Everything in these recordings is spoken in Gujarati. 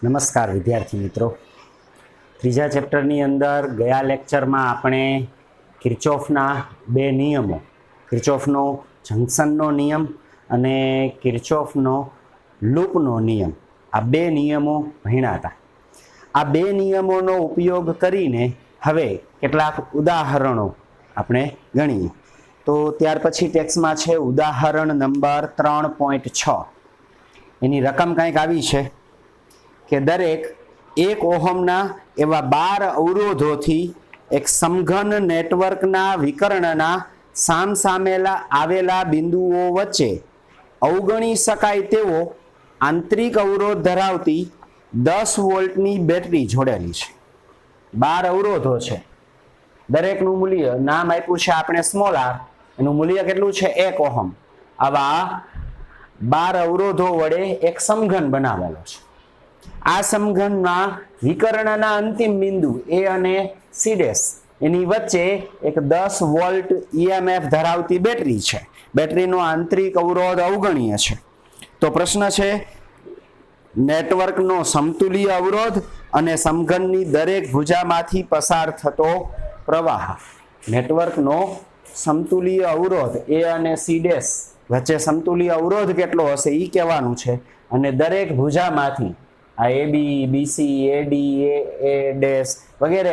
નમસ્કાર વિદ્યાર્થી મિત્રો, ત્રીજા ચેપ્ટરની અંદર ગયા લેક્ચરમાં આપણે કિર્ચોફના બે નિયમો, કિર્ચોફનો જંકશનનો નિયમ અને કિર્ચોફનો લૂપનો નિયમ, આ બે નિયમો ભણ્યા હતા. આ બે નિયમોનો ઉપયોગ કરીને હવે કેટલાક ઉદાહરણો આપણે ગણીએ. તો ત્યાર પછી ટેક્સ્ટમાં છે ઉદાહરણ નંબર 3.6. એની રકમ કંઈક આવી છે કે દરેક 1 ઓહમના એવા 12 અવરોધોથી એક સમઘન નેટવર્કના વિકર્ણના સામસામેલા આવેલા બિંદુઓ વચ્ચે અવગણી શકાય તેવો આંતરિક અવરોધ ધરાવતી 10 વોલ્ટની બેટરી જોડેલી છે. 12 અવરોધો છે, દરેકનું મૂલ્ય નામ આપ્યું છે આપણે સ્મોલ આર, એનું મૂલ્ય કેટલું છે 1 ઓહમ. આવા 12 અવરોધો વડે એક સમઘન બનાવેલો છે. આ સમઘનમાં વિકર્ણના અંતિમ બિંદુ એ અને સી ડેશ એની વચ્ચે એક 10 વોલ્ટ EMF ધરાવતી બેટરી છે. બેટરીનો આંતરિક અવરોધ અવગણીય છે. તો પ્રશ્ન છે, નેટવર્કનો સમતુલ્ય અવરોધ અને સમઘનની દરેક ભુજામાંથી પસાર થતો પ્રવાહ. નેટવર્કનો સમતુલ્ય અવરોધ એ અને સી ડેશ વચ્ચે સમતુલ્ય અવરોધ કેટલો હશે એ કહેવાનું છે, અને દરેક ભુજામાંથી આ AB, BC, AD, A dash વગેરે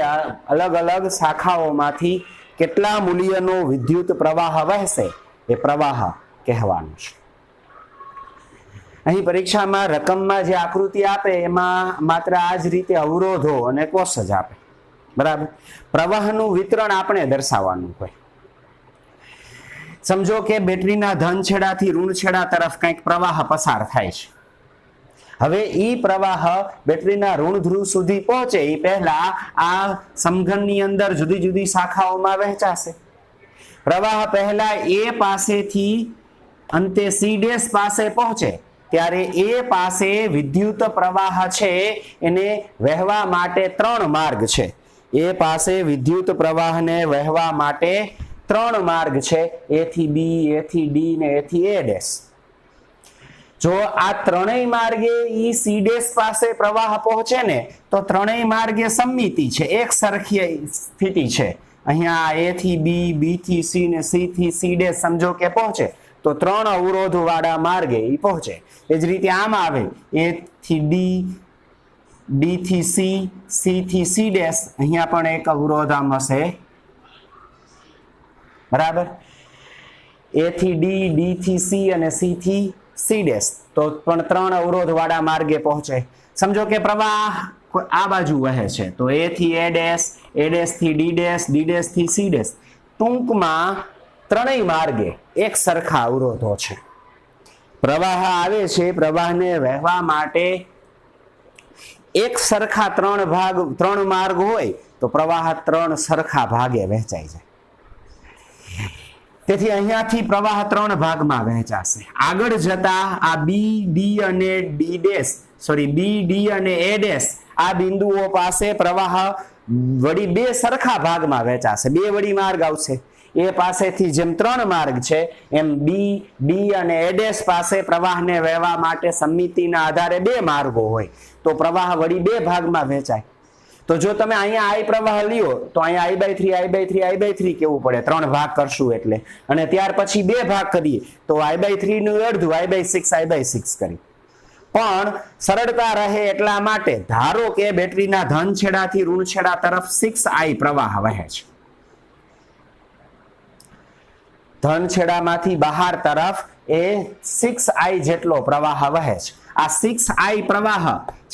અલગ અલગ શાખાઓમાંથી કેટલા મૂલ્યનો વિદ્યુત પ્રવાહ વહેશે એ પ્રવાહ કહેવાનું છે. અહીં પરીક્ષામાં રકમમાં જે આકૃતિ આપે એમાં માત્ર આ જ રીતે અવરોધો અને કોષ જ આપે, બરાબર. પ્રવાહનું વિતરણ આપણે દર્શાવવાનું હોય. સમજો કે બેટરીના ધન છેડાથી ઋણ છેડા તરફ કંઈક પ્રવાહ પસાર થાય છે. હવે ઈ પ્રવાહ બેટરીના ઋણ ધ્રુવ સુધી પહોંચે એ પહેલા આ સમઘનની અંદર જુદી જુદી શાખાઓમાં વહેંચાશે. પ્રવાહ પહેલા એ પાસેથી અંતે સી ડેશ પાસે પહોંચે ત્યારે એ પાસે વિદ્યુત પ્રવાહ છે એને વહેવા માટે 3 માર્ગ છે. એ પાસે વિદ્યુત પ્રવાહને વહેવા માટે 3 માર્ગ છે, એ થી બી, એ થી ડી ને એ થી એ ડેશ. જો આ ત્રણેય માર્ગે ઈ સી ડેશ પાસે પ્રવાહ પહોંચે ને તો ત્રણેય માર્ગે સમમિતિ છે, એક સરખી સ્થિતિ છે. અહીંયા એ થી બી, બી થી સી ને સી થી સી ડેશ સમજો કે પહોંચે તો 3 અવરોધ વાળા માર્ગે ઈ પહોંચે. એ જ રીતે આમ આવે એ થી ડી, ડી થી સી, સી થી સી ડેશ, અહીંયા પણ એક અવરોધ આમ હશે, બરાબર. એ થી ડી, ડી થી સી અને સી થી સી ડેશ તો પણ 3 અવરોધ વાળા માર્ગે પહોંચે. સમજો કે પ્રવાહ આ બાજુ વહે છે તો એ થી એ ડેશ, એ ડેશ થી ડી ડેશ, ડી ડેશ થી સી ડેશ. ટૂંકમાં ત્રણેય માર્ગે એક સરખા અવરોધો છે. પ્રવાહ આવે છે, પ્રવાહને વહેવા માટે એક સરખા 3 માર્ગ હોય તો પ્રવાહ 3 સરખા ભાગે વહેંચાઈ જાય. તેથી અહીંયાથી પ્રવાહ 3 ભાગમાં વહેંચાશે. આગળ જતા આ બી, ડી અને ડી ડેશ, બી, ડી અને એ ડેશ આ બિંદુઓ પાસે પ્રવાહ વળી 2 સરખા ભાગમાં વહેંચાશે. 2 વળી માર્ગ આવશે. એ પાસેથી જેમ 3 માર્ગ છે એમ બી, ડી અને એ ડેશ પાસે પ્રવાહને વહેવા માટે સમમિતિના આધારે 2 માર્ગો હોય તો પ્રવાહ વળી 2 ભાગમાં વહેંચાય. તો જો તમે અહીંયા I પ્રવાહ લ્યો તો અહીંયા I/3, I/3, I/3 કેવું પડે, 3 ભાગ કરશું એટલે, અને ત્યાર પછી 2 ભાગ કરીએ તો I/3 નું અડધું, I/6, I/6 કરી. પણ સરળતા રહે એટલા માટે ધારો કે બેટરીના ધન છેડાથી ઋણ છેડા તરફ 6I પ્રવાહ વહે છે. ધન છેડામાંથી બહાર તરફ એ 6I જેટલો પ્રવાહ વહે છે. આ 6I પ્રવાહ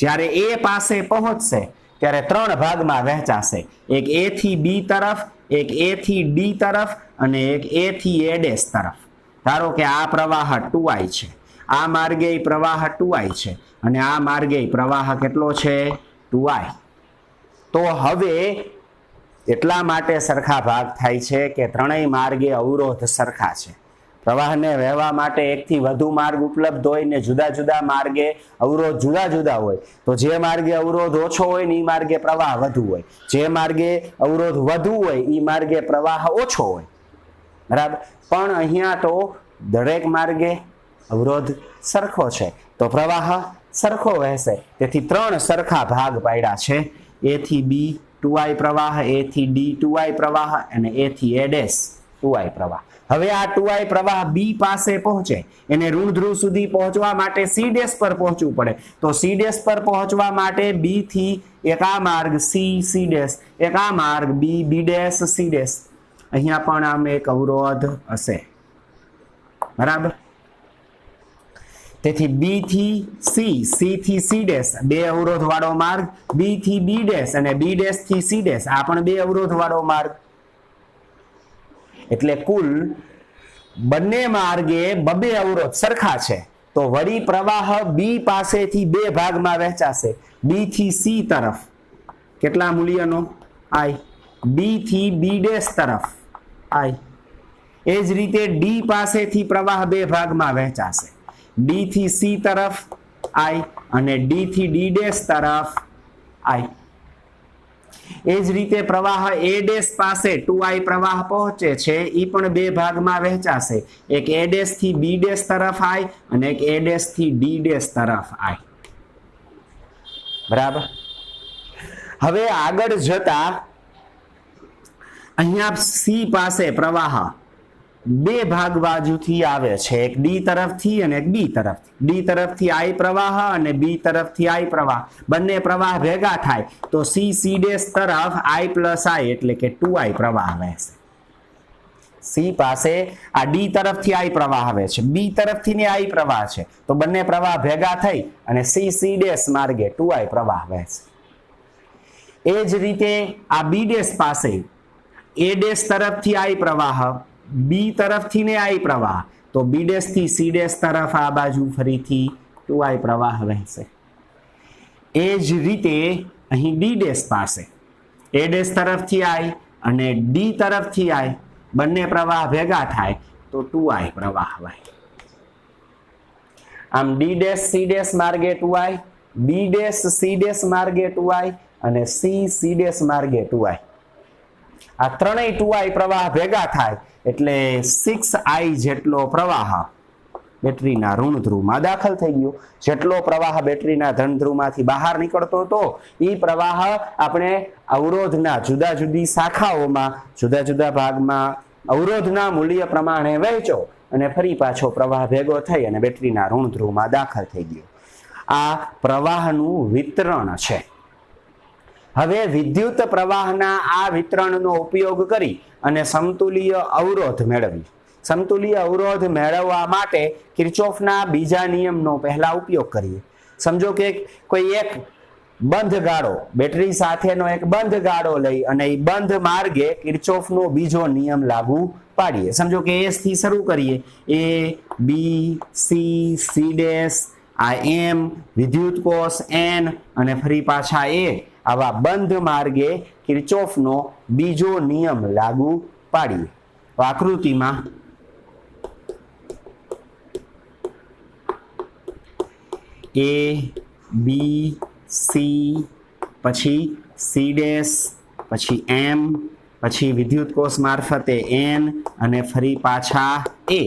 જ્યારે એ પાસે પહોંચશે ત્યારે 3 ભાગમાં વહેંચાશે. એક એ થી બી તરફ, એક એ થી ડી તરફ અને એક એ થી એ ડેશ તરફ. ધારો કે આ પ્રવાહ 2I છે, આ માર્ગે પ્રવાહ 2I છે અને આ માર્ગે પ્રવાહ કેટલો છે 2I. તો હવે એટલા માટે સરખા ભાગ થાય છે કે ત્રણેય માર્ગે અવરોધ સરખા છે. પ્રવાહને વહેવા માટે એકથી વધુ માર્ગ ઉપલબ્ધ હોય ને જુદા જુદા માર્ગે અવરોધ જુદા જુદા હોય તો જે માર્ગે અવરોધ ઓછો હોય ને એ માર્ગે પ્રવાહ વધુ હોય, જે માર્ગે અવરોધ વધુ હોય એ માર્ગે પ્રવાહ ઓછો હોય, બરાબર. પણ અહીંયા તો દરેક માર્ગે અવરોધ સરખો છે તો પ્રવાહ સરખો વહેશે, તેથી 3 સરખા ભાગ પાડ્યા છે, A થી B 2I પ્રવાહ, A થી D 2I પ્રવાહ અને A થી A' 2I પ્રવાહ. હવે આ 2I પ્રવાહ B પાસે પહોંચે, એને ઋણ ધ્રુવ સુધી પહોંચવા માટે C' પર પહોંચવું પડે, તો C' પર પહોંચવા માટે B થી એક આ માર્ગ C', એક આ માર્ગ B', C'. અહીંયા પણ આમ એક અવરોધ હશે, બરાબર. તેથી B થી C થી C' 2 અવરોધ વાળો માર્ગ, B થી B' અને B' થી C' આ પણ 2 અવરોધ વાળો માર્ગ. એટલે કુલ બંને માર્ગે 2 અવરોધ સરખા છે, તો વળી પ્રવાહ B પાસેથી 2 ભાગમાં વહેંચાશે, B થી C તરફ કેટલા મૂલ્યનો I, B થી B' તરફ I. એ જ રીતે D પાસેથી પ્રવાહ 2 ભાગમાં વહેંચાશે, D થી C તરફ I અને D થી D' તરફ I. એ જ રીતે પ્રવાહ A' પાસે 2I પ્રવાહ પહોંચે છે, એ પણ 2 ભાગમાં વહેંચાશે, એક A' થી B' તરફ I અને એક A' થી D' તરફ I. બરાબર. હવે આગળ જતા અહીંયા C પાસે પ્રવાહ 2 ભાગ બાજુથી આવે છે, એક D તરફથી અને એક B તરફથી. D તરફથી I પ્રવાહ અને B તરફથી I પ્રવાહ, બંને પ્રવાહ ભેગા થાય તો C' તરફ I+I એટલે કે 2I પ્રવાહ વહેશે. C પાસે આ D તરફથી I પ્રવાહ આવે છે, B તરફથી ને I પ્રવાહ છે, તો બંને પ્રવાહ ભેગા થઈ અને C' માર્ગે 2I પ્રવાહ વહેશે. એ જ રીતે આ B' પાસે A' તરફથી I પ્રવાહ, B તરફથી ને I પ્રવાહ, તો B' થી C' તરફ આ બાજુ ફરીથી 2I પ્રવાહ વહેશે. એ જ રીતે અહીં D' પાસે A' તરફથી I અને D તરફથી I, બંને પ્રવાહ ભેગા થાય તો 2I પ્રવાહ વહે. આમ D' C' માર્ગે 2I, B' C' માર્ગે 2I અને C' માર્ગે 2I. આ ત્રણેય 2I પ્રવાહ ભેગા થાય એટલે 6I જેટલો પ્રવાહ બેટરીના ઋણ ધ્રુવમાં દાખલ થઈ ગયો. જેટલો પ્રવાહ બેટરીના ધન ધ્રુવમાંથી બહાર નીકળતો હતો એ પ્રવાહ આપણે અવરોધના જુદા જુદી શાખાઓમાં જુદા જુદા ભાગમાં અવરોધના મૂલ્ય પ્રમાણે વહેંચો અને ફરી પાછો પ્રવાહ ભેગો થઈ અને બેટરીના ઋણ ધ્રુવમાં દાખલ થઈ ગયો. આ પ્રવાહનું વિતરણ છે. હવે વિદ્યુત પ્રવાહના આ વિતરણનો ઉપયોગ કરી અને સમતુલ્ય અવરોધ મેળવી. સમતુલ્ય અવરોધ મેળવવા માટે કિર્ચોફના બીજા નિયમનો પહેલા ઉપયોગ કરીએ. સમજો કે કોઈ એક બંધ ગાળો, બેટરી સાથેનો એક બંધ ગાળો લઈ અને એ બંધ માર્ગે કિર્ચોફનો બીજો નિયમ લાગુ પાડીએ. સમજો કે S થી શરૂ કરીએ, A, B, C, C', આ M, વિદ્યુત કોષ N અને ફરી પાછા A, આવા બંધ માર્ગે કિર્ચોફનો બીજો નિયમ લાગુ પાડીએ. તો આકૃતિમાં A, B, C, પછી C', પછી M, પછી વિદ્યુત કોષ મારફતે N અને ફરી પાછા A.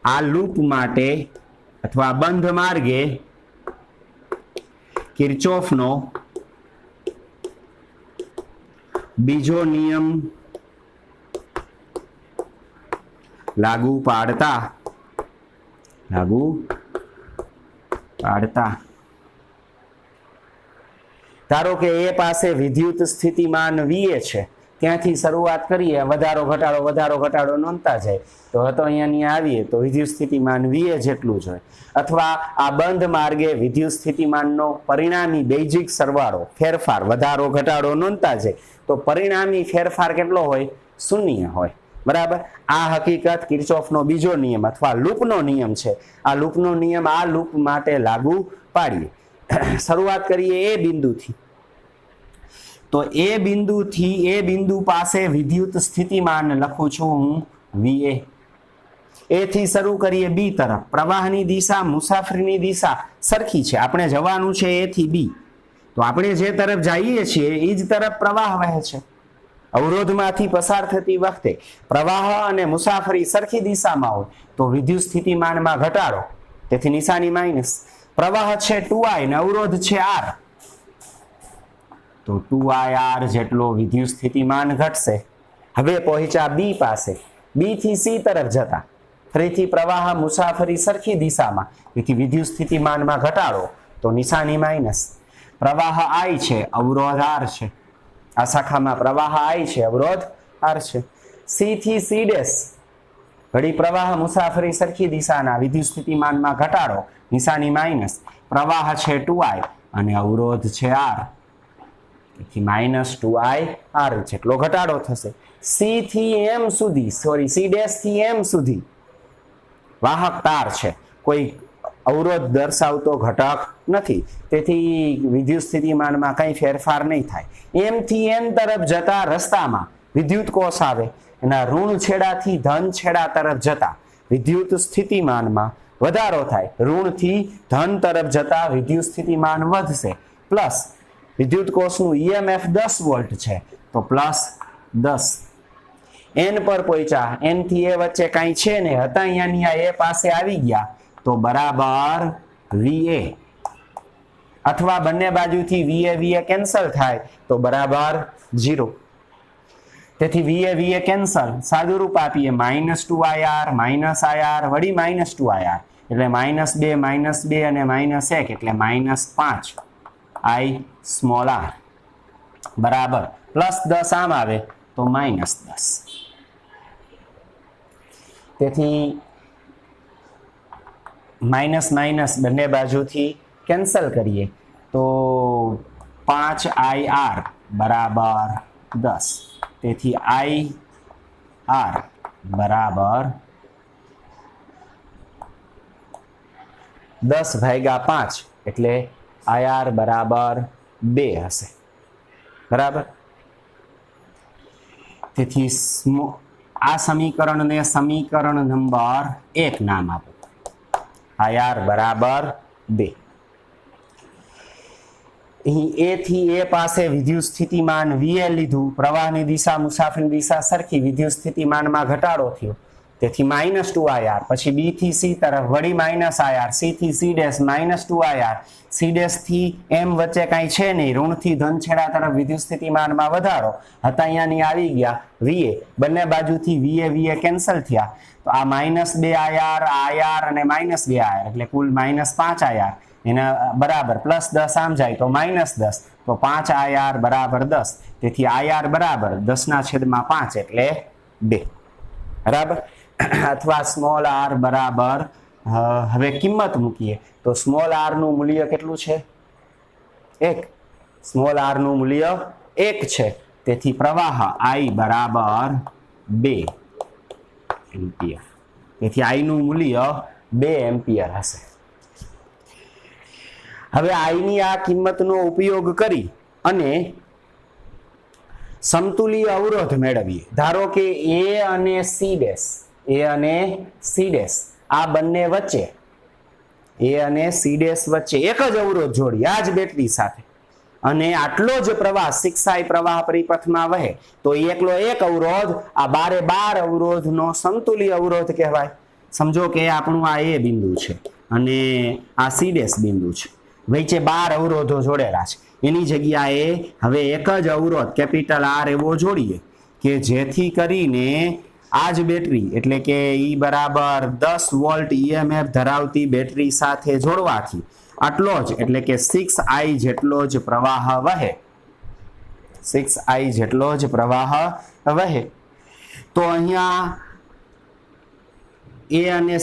આ લૂપ માટે અથવા બંધ માર્ગે કિર્ચોફનો બીજો નિયમ લાગુ પાડતા ધારો કે A પાસે વિદ્યુત સ્થિતિમાન VA છે, ત્યાંથી શરૂઆત કરીએ, વધારો ઘટાડો નોંધતા જાય તો અહીંયા આવીએ તો વિદ્યુત સ્થિતિમાન VA જેટલું જ હોય. અથવા આ બંધ માર્ગે વિદ્યુત સ્થિતિમાનનો પરિણામી બેઝિક સરવાળો ફેરફાર વધારો ઘટાડો નોંધતા જાય તો પરિણામી ફેરફાર કેટલો હોય? 0 હોય. બરાબર. આ હકીકત કિર્ચોફનો બીજો નિયમ અથવા લૂપનો નિયમ છે. આ લૂપનો નિયમ આ લૂપ માટે લાગુ પાડીએ. શરૂઆત કરીએ A બિંદુથી. તો A બિંદુ પાસે વિદ્યુત સ્થિતિમાન લખું છું હું VA. A થી શરૂ કરીએ B તરફ. પ્રવાહની દિશા, મુસાફરીની દિશા સરખી છે. આપણે જવાનું છે A થી B. તો આપણે જે તરફ જઈએ છીએ એ જ તરફ પ્રવાહ વહે છે. અવરોધમાંથી પસાર થતી વખતે પ્રવાહ અને મુસાફરી સરખી દિશામાં હોય તો વિદ્યુત સ્થિતિમાનમાં ઘટાડો, તેથી નિશાની માઇનસ. પ્રવાહ છે 2I ને અવરોધ છે R, તો 2IR જેટલો વિદ્યુત સ્થિતિમાન ઘટશે. હવે પહોંચ્યા B પાસે. B થી C તરફ જતા ફરીથી પ્રવાહ મુસાફરી સરખી દિશામાં, તેથી વિદ્યુત સ્થિતિમાનમાં ઘટાડો, તો નિશાની માઇનસ. પ્રવાહ I છે, અવરોધ R છે. આ શાખામાં પ્રવાહ I છે, અવરોધ R છે. C થી C ડેશ ઘડી પ્રવાહ મુસાફરી સરખી દિશાના, વિદ્યુત સ્થિતિમાનમાં ઘટાડો, નિશાની માઇનસ. પ્રવાહ છે 2I અને અવરોધ છે R, તેથી -2IR જેટલો ઘટાડો થશે. C થી M સુધી, સોરી C ડેશ થી M સુધી વાહક તાર છે, કોઈ અવરોધ દર્શાવતો ઘટક નથી, તેથી વિદ્યુત સ્થિતિમાનમાં કંઈ ફેરફાર નહીં થાય. M થી N તરફ જતા રસ્તામાં વિદ્યુત કોષ આવે, એના ઋણ છેડાથી ધન છેડા તરફ જતા વિદ્યુત સ્થિતિમાનમાં વધારો થાય. ઋણથી ધન તરફ જતા વિદ્યુત સ્થિતિમાન વધશે. પ્લસ વિદ્યુત કોષનું EMF 10 વોલ્ટ છે, તો +10. N પર પહોંચ્યા, N થી A વચ્ચે કાંઈ છે ને, હતા અહીંયાની આ A પાસે આવી ગયા, તો બરાબર VA, અથવા બંને બાજુથી VA કેન્સલ થાય તો બરાબર 0. તેથી VA કેન્સલ, સાદું રૂપ આપીએ -2IR -IR વળી -2IR, એટલે -2 અને -1 એટલે -5I સ્મોલ r બરાબર +10 આમ આવે તો -10. તેથી માઇનસ માઇનસ બંને બાજુથી કેન્સલ કરીએ તો 5IR બરાબર 10. તેથી IR બરાબર 10/5 એટલે IR બરાબર 2 હશે. બરાબર. તેથી આ સમીકરણને સમીકરણ નંબર 1 નામ આપો. IR બરાબર 2. અહીં A થી A પાસે વિદ્યુત સ્થિતિમાન VA લીધું, પ્રવાહની દિશા મુસાફરીની દિશા સરખી, વિદ્યુત સ્થિતિમાનમાં ઘટાડો થયો, તેથી -2IR. પછી B થી C તરફ વળી -IR, C થી C dash -2IR, C dash થી M વચ્ચે કાંઈ છે નહીં, ઋણથી ધન છેડા તરફ વિદ્યુત સ્થિતિમાનમાં વધારો, હતા અહીંયાની આવી ગયા VA, બંને બાજુથી VA કેન્સલ થયા, તો આ -2IR, IR અને -2IR એટલે કુલ -5IR, એના બરાબર +10 આમ જાય તો -10, તો 5IR બરાબર 10. તેથી IR બરાબર 10/5 એટલે 2. બરાબર. અથવા સ્મોલ r બરાબર, હવે કિંમત મૂકીએ તો સ્મોલ r નું મૂલ્ય કેટલું છે? 1. સ્મોલ r નું મૂલ્ય 1 છે, તેથી પ્રવાહ I બરાબર 2 એમ્પિયર. તેથી I નું મૂલ્ય 2 એમ્પિયર હશે. હવે I ની આ કિંમતનો ઉપયોગ કરી અને સમતુલ્ય અવરોધ મેળવીએ. ધારો કે A અને C ડેશ આ બંને વચ્ચે, A અને C ડેશ વચ્ચે એક જ અવરોધ જોડી આ જ બેટરી સાથે, અને આટલો જ પ્રવાહ 6I પ્રવાહ પરિપથમાં વહે, તો એકલો એક અવરોધ આ 12 અવરોધનો સમતુલ્ય અવરોધ કહેવાય. સમજો કે આપણું આ A બિંદુ છે અને આ C ડેશ બિંદુ છે, વચ્ચે 12 અવરોધો જોડેલા છે. એની જગ્યાએ હવે એક જ અવરોધ કેપિટલ R એવો જોડીએ કે જેથી કરીને આ જ બેટરી એટલે કે E બરાબર 10 વોલ્ટ EMF ધરાવતી બેટરી સાથે જોડવાથી આટલો જ એટલે કે 6I જેટલો જ પ્રવાહ વહે. 6I જેટલો જ પ્રવાહ વહે. તો અહીંયા A અને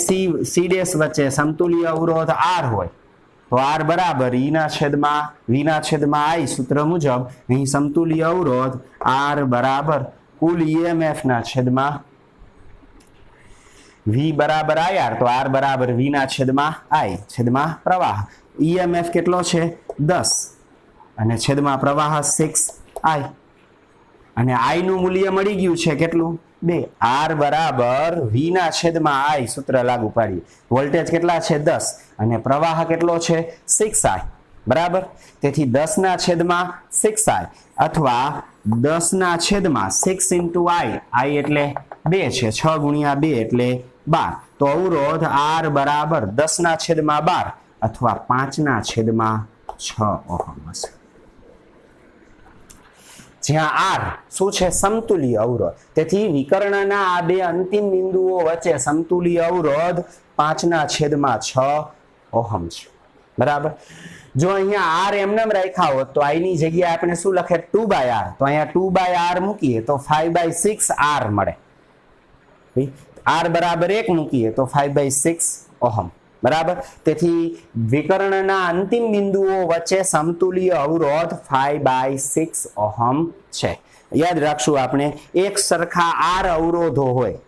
C ડેશ વચ્ચે સમતુલ્ય અવરોધ R હોય, તો R બરાબર V/I સૂત્ર મુજબ અહીં સમતુલ્ય અવરોધ R બરાબર કુલ EMF ના છેદમાં V બરાબર IR, તો R બરાબર V/I છેદમાં પ્રવાહ. EMF કેટલો છે? 10 અને છેદમાં પ્રવાહ 6I, અને I નું મૂલ્ય મળી ગયું છે કેટલું? 2. R બરાબર V/I સૂત્ર લાગુ પાડીએ. વોલ્ટેજ કેટલા છે? 10 અને પ્રવાહ કેટલો છે? 6I. બરાબર. તેથી 10/6I અથવા 10/6 I એટલે 2 છે, 6 × 2 એટલે 12. તો અવરોધ R બરાબર 10/12 અથવા 5/6 ઓહમ હશે, જ્યાં આર શું છે? સમતુલ્ય અવરોધ. તેથી વિકર્ણના આ બે અંતિમ બિંદુઓ વચ્ચે સમતુલ્ય અવરોધ 5/6 ઓહમ છે. બરાબર. જો અહીંયા આર એમને રાખ્યા હોત તો આની જગ્યાએ આપણે શું લખે? 2/r. તો અહીંયા 2/r મૂકીએ તો 5/6 r મળે. r બરાબર 1 મૂકીએ તો 5/6 ઓહમ. બરાબર. તેથી વિકર્ણના અંતિમ બિંદુઓ વચ્ચે સમતુલ્ય અવરોધ 5/6 ઓહમ છે. યાદ રાખશું આપણે, એક સરખા આર અવરોધો હોય,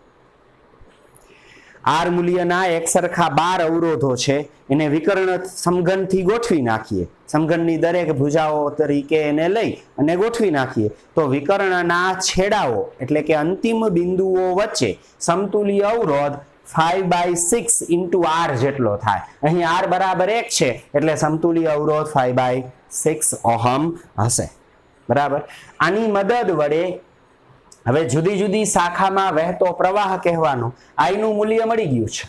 આર મૂલ્યના એક સરખા 12 અવરોધો છે, એને વિકર્ણ સમઘનથી ગોઠવી નાખીએ, સમઘનની દરેક ભુજાઓ તરીકે એને લઈ અને ગોઠવી નાખીએ તો વિકર્ણના છેડાઓ એટલે કે અંતિમ બિંદુઓ વચ્ચે સમતુલ્ય અવરોધ 5/6 r જેટલો થાય. અહીં r બરાબર 1 છે એટલે સમતુલ્ય અવરોધ 5/6 ઓહમ હશે. બરાબર. આની મદદ વડે હવે જુદી જુદી શાખામાં વહેતો પ્રવાહ કહેવાનો આઈનું મૂલ્ય મળી ગયું છે.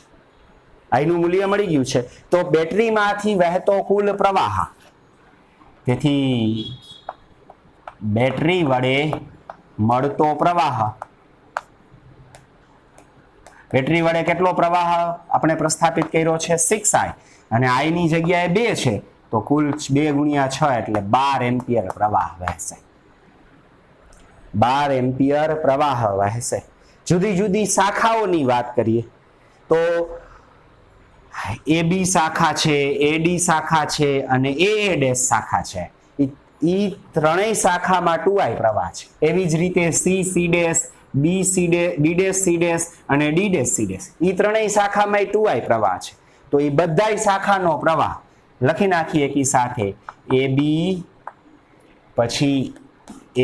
આઈનું મૂલ્ય મળી ગયું છે તો બેટરીમાંથી વહેતો કુલ પ્રવાહ, તેથી બેટરી વડે મળતો પ્રવાહ, બેટરી વડે કેટલો પ્રવાહ આપણે પ્રસ્થાપિત કર્યો છે? 6i, અને i ની જગ્યાએ 2 છે તો કુલ 2 × 6 એટલે 12 એમ્પિયર પ્રવાહ વહેશે. 12 એમ્પિયર પ્રવાહ વહેશે. જુદી જુદી શાખાઓની વાત કરીએ તો AB શાખા છે, AD શાખા છે અને AA' શાખા છે. એ ત્રણેય શાખામાં 2i પ્રવાહ છે. એવી જ રીતે CC', BC', BC' અને DC', એ ત્રણેય શાખામાં 2i પ્રવાહ છે. તો એ બધાય શાખાનો પ્રવાહ લખી નાખીએ એકી સાથે, AB પછી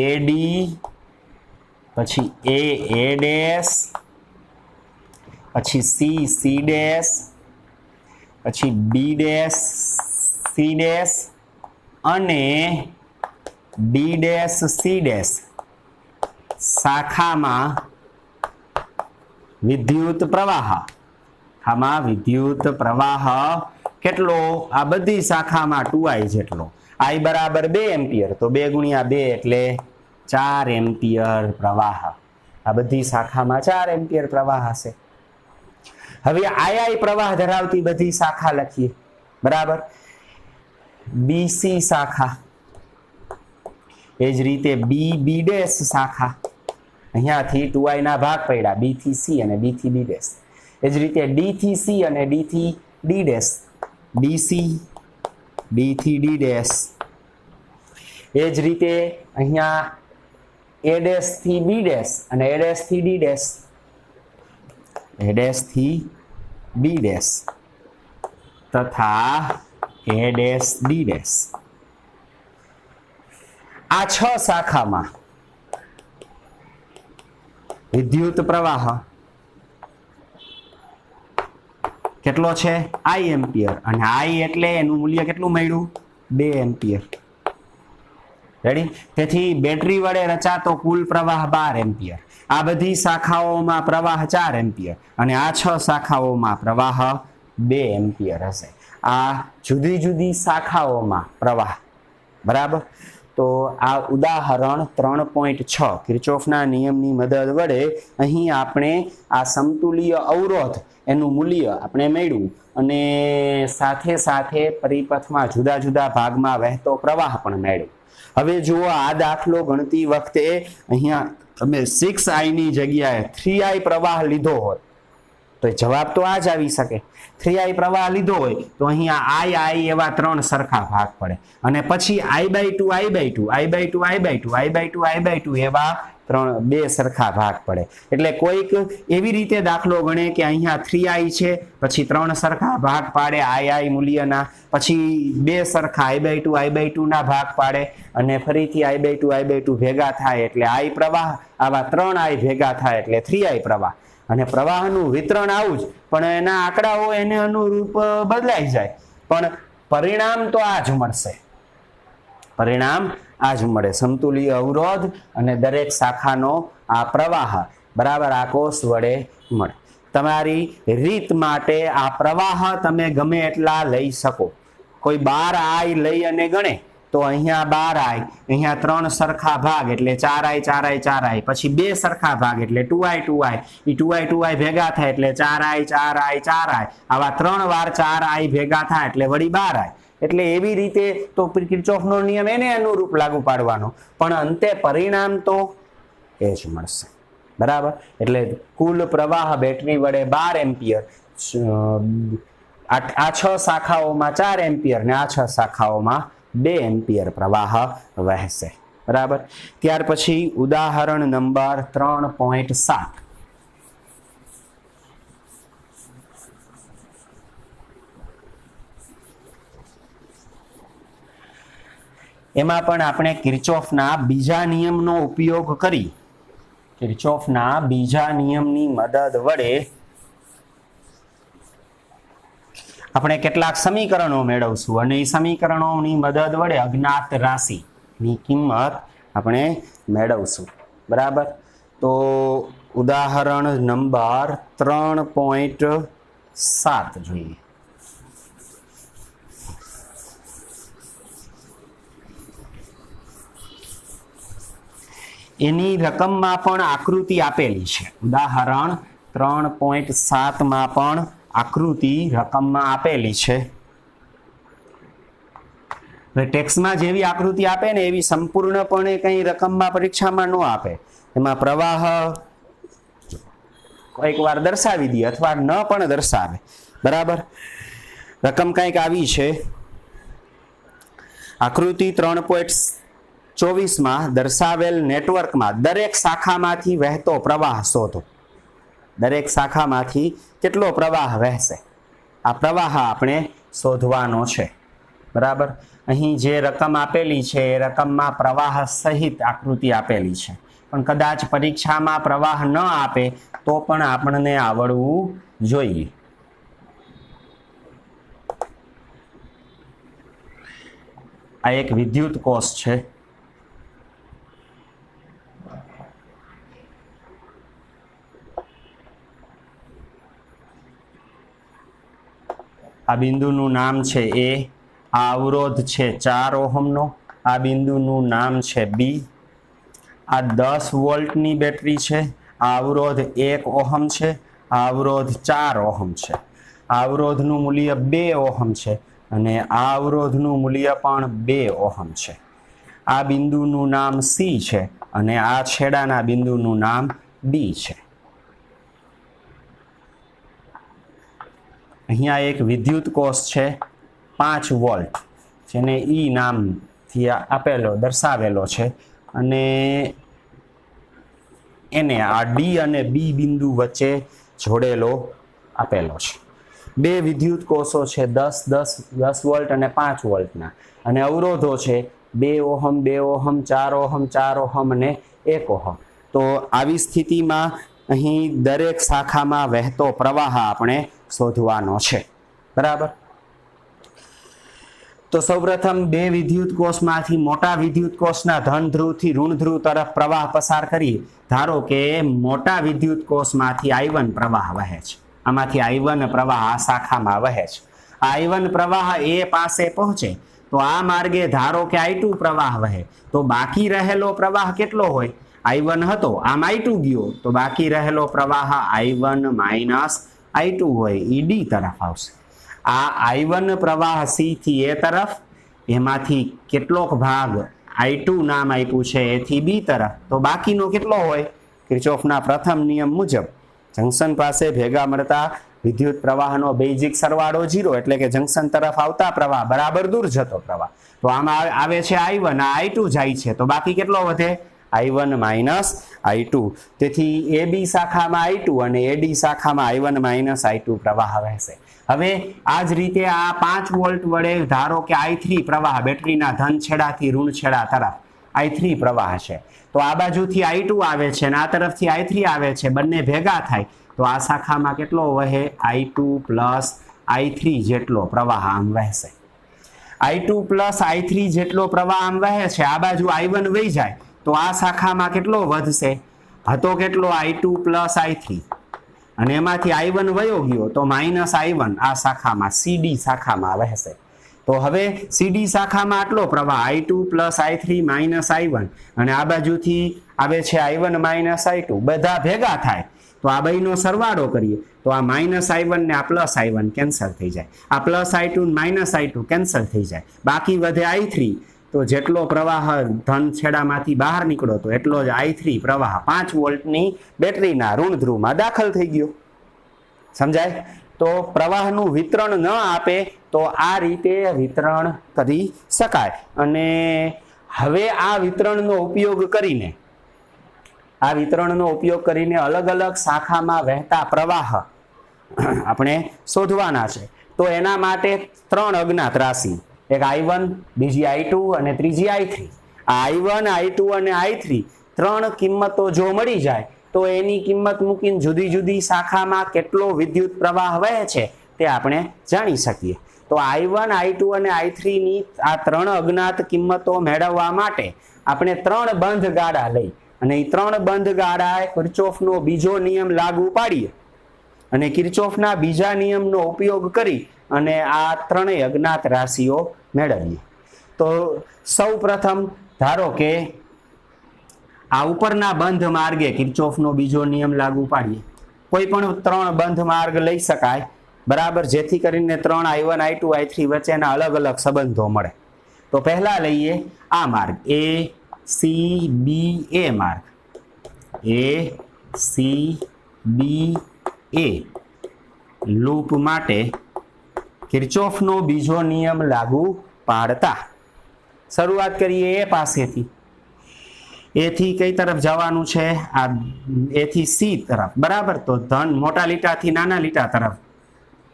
AD પછી AA', પછી CC', પછી BC' અને DC' શાખામાં વિદ્યુત પ્રવાહ, આમાં વિદ્યુત પ્રવાહ કેટલો? આ બધી શાખામાં 2i જેટલો. i બરાબર 2 એમ્પિયર તો 2 × 2 એટલે 4 એમ્પિયર પ્રવાહ. આ બધી શાખામાં 4 એમ્પિયર પ્રવાહ હશે. હવે i પ્રવાહ ધરાવતી બધી શાખા લખીએ. બરાબર. BC શાખા, એ જ રીતે BB' શાખા, અહીંયાથી 2i ના ભાગ પડ્યા, B થી C અને B થી B'. એ જ રીતે D થી C અને D થી D', DC, D થી D'. એ જ રીતે અહીંયા A' થી B' અને A' થી D', A' થી B' તથા A', D'. આ 6 શાખામાં વિદ્યુત પ્રવાહ કેટલો છે? I ampere. અને I એટલે એનું મૂલ્ય કેટલું મળ્યું? 2 એમ્પિયર. રેડી? તેથી બેટરી વડે રચાતો કુલ પ્રવાહ 12 એમ્પિયર. આ બધી શાખાઓમાં પ્રવાહ 4 એમ્પિયર અને આ 6 શાખાઓમાં પ્રવાહ 2 એમ્પિયર હશે. આ જુદી જુદી શાખાઓમાં પ્રવાહ. બરાબર. તો આ ઉદાહરણ 3.6 કિર્ચોફના નિયમની મદદ વડે અહીં આપણે આ સમતુલ્ય અવરોધ એનું મૂલ્ય આપણે મેળવ્યું અને સાથે સાથે પરિપથમાં જુદા જુદા ભાગમાં વહેતો પ્રવાહ પણ મેળવ્યો. હવે જુઓ, આ દાખલો ગણતી વખતે અહીંયા તમે 6i ની જગ્યાએ 3i પ્રવાહ લીધો હોત તો જવાબ તો આ જ આવી શકે. 3i પ્રવાહ લીધો હોય તો અહીંયા i એવા 3 સરખા ભાગ પડે અને પછી i/2 એવા 2 સરખા ભાગ પડે. એટલે કોઈક એવી રીતે દાખલો ગણે કે અહીંયા 3i છે, પછી 3 સરખા ભાગ પાડે i મૂલ્યના, પછી 2 સરખા i/2 ના ભાગ પાડે અને ફરીથી i/2 ભેગા થાય એટલે i પ્રવાહ, આવા 3i ભેગા થાય એટલે 3i પ્રવાહ. અને પ્રવાહનું વિતરણ આવું જ, પણ એના આંકડાઓ એને અનુરૂપ બદલાઈ જાય, પણ પરિણામ તો આ જ મળશે. પરિણામ આ જ મળે. સમતુલ્ય અવરોધ અને દરેક શાખાનો આ પ્રવાહ બરાબર આ કોષ વડે મળે. તમારી રીત માટે આ પ્રવાહ તમે ગમે એટલા લઈ શકો. કોઈ 12i લઈ અને ગણે તો અહીંયા 12i, અહીંયા 3 સરખા ભાગ એટલે 4i 4i 4i, પછી 2 સરખા ભાગ એટલે 2i 2i, એ 2i 2i ભેગા થાય એટલે 4i 4i 4i, આવા 3 વાર 4i ભેગા થાય એટલે વળી 12i. એટલે એવી રીતે તો કિર્ચોફનો નિયમ એને અનુરૂપ લાગુ પાડવાનો, પણ અંતે પરિણામ તો એ જ મળશે. બરાબર. એટલે કુલ પ્રવાહ બેટરી વડે 12 એમ્પિયર, આ 6 શાખાઓમાં 4 એમ્પિયર ને આ 6 શાખાઓમાં 2 એમ્પિયર પ્રવાહ વહેશે. બરાબર. ત્યાર પછી ઉદાહરણ નંબર 3.7. એમાં પણ આપણે કિર્ચોફના બીજા નિયમનો ઉપયોગ કરી, કિર્ચોફના બીજા નિયમની મદદ વડે આપણે કેટલાક સમીકરણો મેળવશું અને એ સમીકરણોની મદદ વડે અજ્ઞાત રાશિની કિંમત આપણે મેળવશું. બરાબર. તો ઉદાહરણ નંબર 3.7 જોઈએ. એની રકમમાં પણ આકૃતિ આપેલી છે. ઉદાહરણ 3.7 માં પણ આકૃતિ રકમમાં આપેલી છે. ટેક્સ્ટમાં જેવી આકૃતિ આપે ને એવી સંપૂર્ણપણે કઈ રકમમાં પરીક્ષામાં ન આપે. એમાં પ્રવાહ કોઈક વાર દર્શાવી દે અથવા ન પણ દર્શાવે. બરાબર. રકમ કંઈક આવી છે. આકૃતિ 3.24 માં દર્શાવેલ નેટવર્કમાં દરેક શાખામાંથી વહેતો પ્રવાહ શોધો. દરેક શાખામાંથી કેટલો પ્રવાહ વહેશે, આ પ્રવાહ આપણે શોધવાનો છે. બરાબર. અહીં જે રકમ આપેલી છે એ રકમમાં પ્રવાહ સહિત આકૃતિ આપેલી છે, પણ કદાચ પરીક્ષામાં પ્રવાહ ન આપે તો પણ આપણને આવડવું જોઈએ. આ એક વિદ્યુત કોષ છે. આ બિંદુનું નામ છે A, આ અવરોધ છે 4 ઓહમનો, આ બિંદુનું નામ છે B, આ 10 વોલ્ટની બેટરી છે, આ અવરોધ 1 ઓહમ છે, આ અવરોધ 4 ઓહમ છે, આ અવરોધનું મૂલ્ય 2 ઓહમ છે અને આ અવરોધનું મૂલ્ય પણ 2 ઓહમ છે. આ બિંદુનું નામ C છે અને આ છેડાના બિંદુનું નામ D છે. અહીંયા એક વિદ્યુત કોષ છે 5 વોલ્ટ, જેને E નામથી આપેલો દર્શાવેલો છે અને એને આ D અને B બિંદુ વચ્ચે જોડેલો આપેલો છે. બે વિદ્યુત કોષો છે 10 વોલ્ટ અને 5 વોલ્ટના, અને અવરોધો છે 2 ઓહમ 2 ઓહમ 4 ઓહમ 4 ઓહમ અને 1 ઓહમ. તો આવી સ્થિતિમાં અહીં દરેક શાખામાં વહેતો પ્રવાહ આપણે શોધવાનો છે. બરાબર. તો સૌપ્રથમ બે વિદ્યુત કોષમાંથી મોટા વિદ્યુત કોષના ધન ધ્રુવથી ઋણ ધ્રુવ તરફ પ્રવાહ પસાર કરીએ. ધારો કે મોટા વિદ્યુત કોષમાંથી I1 પ્રવાહ વહે છે. આમાંથી I1 પ્રવાહ આ શાખામાં વહે છે. I1 પ્રવાહ A પાસે પહોંચે તો આ માર્ગે ધારો કે I2 પ્રવાહ વહે, તો બાકી રહેલો પ્રવાહ કેટલો હોય? I1 હતો, આમ I2 ગયો, તો બાકી રહેલો પ્રવાહ I1 માઇનસ I2 હોય, એ D તરફ આવશે. આ I1 પ્રવાહ C થી A તરફ, એમાંથી કેટલોક ભાગ I2 નામ આપ્યું છે એથી B તરફ, તો બાકીનો કેટલો હોય? કિર્ચોફના પ્રથમ નિયમ મુજબ જંકશન પાસે ભેગા મળતા વિદ્યુત પ્રવાહનો બેઝિક સરવાળો 0, એટલે કે જંકશન તરફ આવતા પ્રવાહ બરાબર દૂર જતો પ્રવાહ. તો આમાં આવે છે I1, આ I2 જાય છે, તો બાકી કેટલો વધે? I1 minus I2. તેથી AB શાખામાં I2 અને AD શાખામાં I1 માઇનસ I2 પ્રવાહ વહેશે. હવે આ જ રીતે આ 5 વોલ્ટ વડે ધારો કે I3 પ્રવાહ બેટરીના ધન છેડાથી ઋણ છેડા તરફ I3 પ્રવાહ છે, તો આ બાજુથી I2 આવે છે અને આ તરફથી I3 આવે છે, બંને ભેગા થાય તો આ શાખામાં કેટલો વહે? I2 પ્લસ I3 જેટલો પ્રવાહ આમ વહેશે. I2 પ્લસ I3 જેટલો પ્રવાહ આમ વહે છે, આ બાજુ I1 વહી જાય તો આ શાખામાં કેટલો વધશે? હતો કેટલો? I2 plus I3. અને એમાંથી I1 વયો ગયો તો -I1 આ શાખામાં CD શાખામાં વહેશે. તો હવે CD શાખામાં આટલો પ્રવાહ I2 + I3 - I1 અને આ બાજુથી આવે છે I1 - I2 બધા ભેગા થાય તો આ બેયનો સરવાળો કરીએ તો આ -I1 ને આ +I1 કેન્સલ થઈ જાય, આ +I2 ને -I2 કેન્સલ થઈ જાય, બાકી વધે I3. તો જેટલો પ્રવાહ ધન છેડામાંથી બહાર નીકળ્યો તો એટલો જ I3 પ્રવાહ 5 વોલ્ટની બેટરીના ઋણ ધ્રુવમાં દાખલ થઈ ગયો. સમજાય? તો પ્રવાહનું વિતરણ ન આપે તો આ રીતે વિતરણ કરી શકાય. અને હવે આ વિતરણનો ઉપયોગ કરીને અલગ અલગ શાખામાં વહેતા પ્રવાહ આપણે શોધવાના છે. તો એના માટે 3 અજ્ઞાત રાશિ, એક I1, બીજી I2 અને ત્રીજી I3. આ I1, I2 અને I3 3 કિંમતો જો મળી જાય તો એની કિંમત મૂકીને જુદી જુદી શાખામાં કેટલો વિદ્યુત પ્રવાહ વહે છે તે આપણે જાણી શકીએ. તો I1, I2 અને I3 ની આ 3 અજ્ઞાત કિંમતો મેળવવા માટે આપણે 3 બંધ ગાળા લઈ અને એ 3 બંધ ગાળાએ કિર્ચોફનો બીજો નિયમ લાગુ પાડીએ અને કિર્ચોફના બીજા નિયમનો ઉપયોગ કરી અને આ 3 અજ્ઞાત રાશિઓ મેળવીએ. તો સૌ પ્રથમ ધારો કે આ ઉપરના બંધ માર્ગે કિર્ચોફનો બીજો નિયમ લાગુ પાડીએ. કોઈ પણ 3 બંધ માર્ગ લઈ શકાય, બરાબર, જેથી કરીને 3 I1, I2, I3 વચ્ચેના અલગ અલગ સંબંધો મળે. તો પહેલા લઈએ આ માર્ગ ACBA માર્ગ, ACBA લૂપ માટે કિર્ચોફનો બીજો નિયમ લાગુ પાડતા શરૂઆત કરીએ A પાસેથી. A થી કઈ તરફ જવાનું છે? આ A થી C તરફ, બરાબર. તો ધન મોટા લીટાથી નાના લીટા તરફ,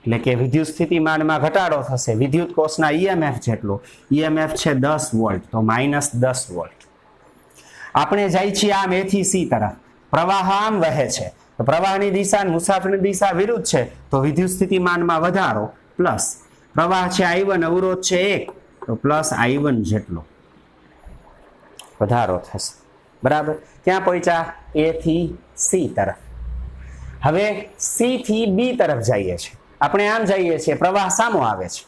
એટલે કે વિદ્યુત સ્થિતિમાનમાં ઘટાડો થશે વિદ્યુત કોષના EMF જેટલો. EMF છે 10 વોલ્ટ, તો -10 વોલ્ટ. આપણે જાય છીએ આમ A થી C તરફ, પ્રવાહ આમ વહે છે તો પ્રવાહની દિશા અને મુસાફરીની દિશા વિરુદ્ધ છે તો વિદ્યુત સ્થિતિમાનમાં વધારો પ્લસ. પ્રવાહ છે I1, અવરોધ છે 1 તો +I1 જેટલો વધારો થશે, બરાબર. ક્યાં પહોંચ્યા? A થી C તરફ. હવે C થી B તરફ જઈએ છીએ, આપણે આમ જઈએ છીએ, પ્રવાહ સામો આવે છે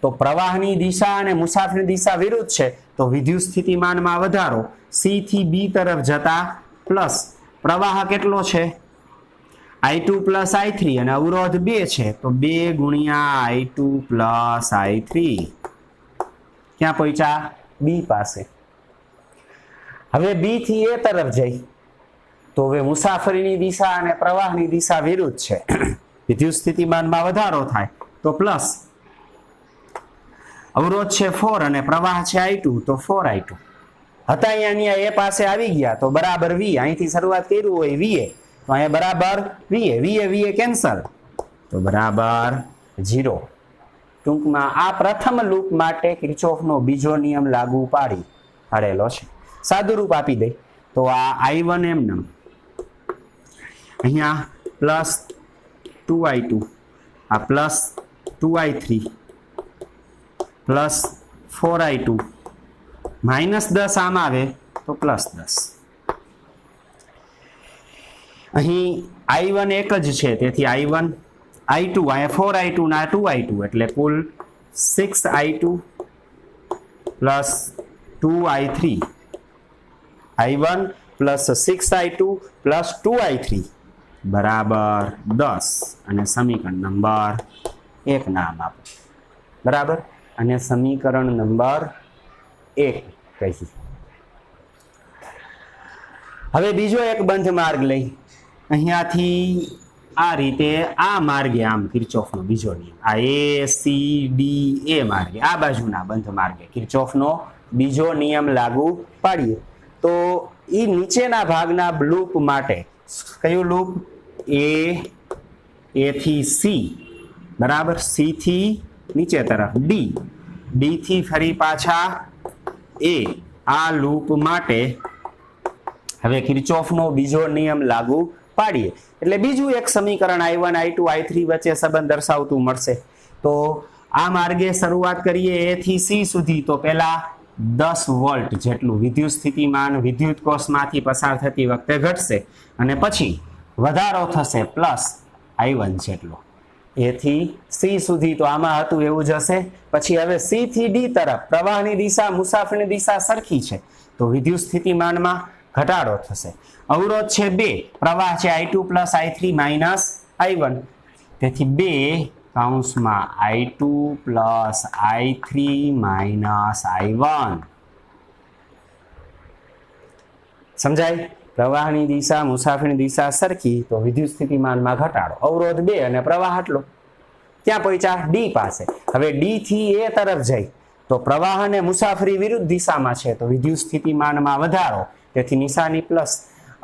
તો પ્રવાહની દિશા અને મુસાફરીની દિશા વિરુદ્ધ છે તો વિદ્યુત સ્થિતિમાનમાં વધારો. C થી B તરફ જતા પ્લસ. પ્રવાહ કેટલો છે? I2 + I3 અને અવરોધ 2 છે તો 2 × I2 + I3. ક્યાં પહોંચ્યા? B પાસે. હવે B થી A તરફ જઈ તો હવે મુસાફરીની દિશા અને પ્રવાહની દિશા વિરુદ્ધ છે, વિદ્યુત સ્થિતિમાનમાં વધારો થાય તો પ્લસ. અવરોધ છે 4 અને પ્રવાહ છે I2 તો 4I2 હતા. અહીંયા A પાસે આવી ગયા તો બરાબર V, અહીંથી શરૂઆત કર્યું હોય VA તો અહીંયા બરાબર VA કેન્સલ તો બરાબર 0. ટૂંકમાં આ પ્રથમ લૂપ માટે કિર્ચોફનો બીજો નિયમ લાગુ પાડેલો છે. સાદું રૂપ આપી દે તો આ I1 એમનેમ, અહીંયા +2I2, આ +2I3 +4I2, -10 આમ આવે તો +10. અહીં I1 એક જ છે તેથી I1, I2 અહીંયા 4I2 ના 2I2 એટલે કુલ 6I2 + 2I3, I1 + 6I2 + 2I3 બરાબર 10. અને સમીકરણ નંબર 1 નામ આપો, બરાબર. અને સમીકરણ નંબર 1 કહી. હવે બીજો એક બંધ માર્ગ લઈ, અહીંયાથી આ રીતે આ માર્ગે આમ કિર્ચોફનો બીજો નિયમ, આ ACDA માર્ગે, આ બાજુના બંધ માર્ગે કિર્ચોફનો બીજો નિયમ લાગુ પાડીએ તો એ નીચેના ભાગના લૂપ માટે, કયું લૂપ? A થી C, બરાબર. C થી નીચે તરફ D, D થી ફરી પાછા A, આ લૂપ માટે હવે કિર્ચોફનો બીજો નિયમ લાગુ પાડીએ એટલે બીજું એક સમીકરણ I1, I2, I3 વચ્ચે સંબંધ દર્શાવતું મળશે. તો આ માર્ગે શરૂઆત કરીએ A થી C સુધી તો પહેલા 10 વોલ્ટ જેટલું વિદ્યુત સ્થિતિમાન વિદ્યુત કોષમાંથી પસાર થતી વખતે ઘટશે અને પછી વધારો થશે પ્લસ I1 જેટલો. એ થી સી સુધી તો આમાં હતું એવું જ હશે. પછી હવે સી થી ડી તરફ પ્રવાહની દિશા મુસાફરીની દિશા સરખી છે તો વિદ્યુત સ્થિતિમાનમાં ઘટાડો થશે. અવરોધ છે 2, પ્રવાહ છે I2 plus I3 minus I1. તેથી 2 કૌંસમાં I2 plus I3 minus I1. સમજાય? પ્રવાહની દિશા મુસાફરીની દિશા સરખી તો વિદ્યુત સ્થિતિમાનમાં ઘટાડો. અવરોધ 2 અને પ્રવાહ આટલો. ક્યાં પહોંચ્યા? ડી પાસે. હવે ડી થી એ તરફ જાય તો પ્રવાહ અને મુસાફરી વિરુદ્ધ દિશામાં છે તો વિદ્યુત સ્થિતિમાનમાં વધારો. તેથી નિશાની પ્લસ.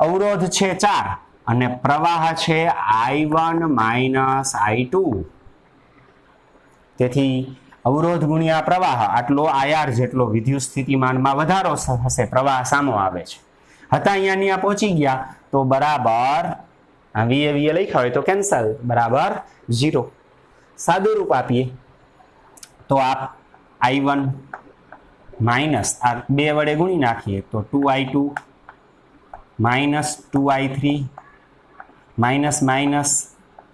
અવરોધ છે 4 અને પ્રવાહ છે I1 માઇનસ I2. તેથી અવરોધ ગુણ્યા પ્રવાહ આટલો IR જેટલો વિદ્યુત સ્થિતિમાનમાં વધારો થશે. પ્રવાહ સામો આવે છે. હતા અહીંયા પહોંચી ગયા તો બરાબર વીએ લખ્યા હોય તો કેન્સલ, બરાબર 0. સાદું રૂપ આપીએ તો આ I1 માઇનસ આ 2 વડે ગુણી નાખીએ તો 2I2 minus 2I3 minus minus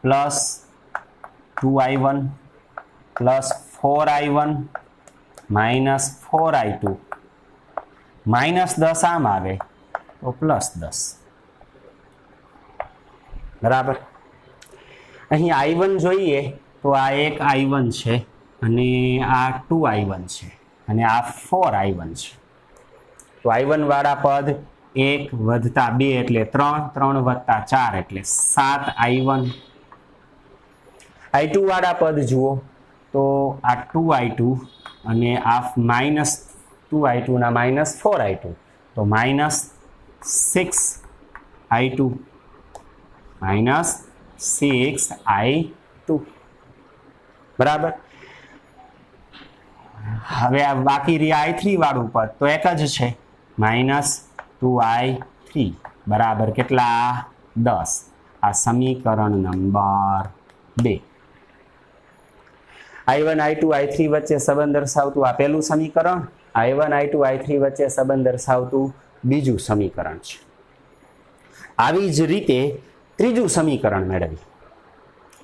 plus 2I1 plus 4I1 minus 4I2 minus 10 આમ આવે તો પ્લસ 10. બરાબર. અહીં I1 જોઈએ તો આ એક I1 છે અને આ 2I1 છે અને આ 4I1 છે. તો I1 વાળા પદ 1 વત્તા 2 એટલે 3, 3 વત્તા 4 એટલે 7I1. I2 વાળા પદ જુઓ તો આ 2I2 અને આ માઇનસ 2I2 ના માઇનસ 4I2 તો માઇનસ 6I2 માઇનસ 6I2. બરાબર. હવે આ બાકી રહ્યા I3 વાળું પદ તો એક જ છે માઇનસ 2I3 બરાબર કેટલા? 10. આ સમીકરણ નંબર 2. I1 I2 I3 વચ્ચે સંબંધ દર્શાવતું આ પહેલું સમીકરણ, I1 I2 I3 વચ્ચે સંબંધ દર્શાવતું બીજું સમીકરણ છે. આવી જ રીતે ત્રીજું સમીકરણ મેળવીએ.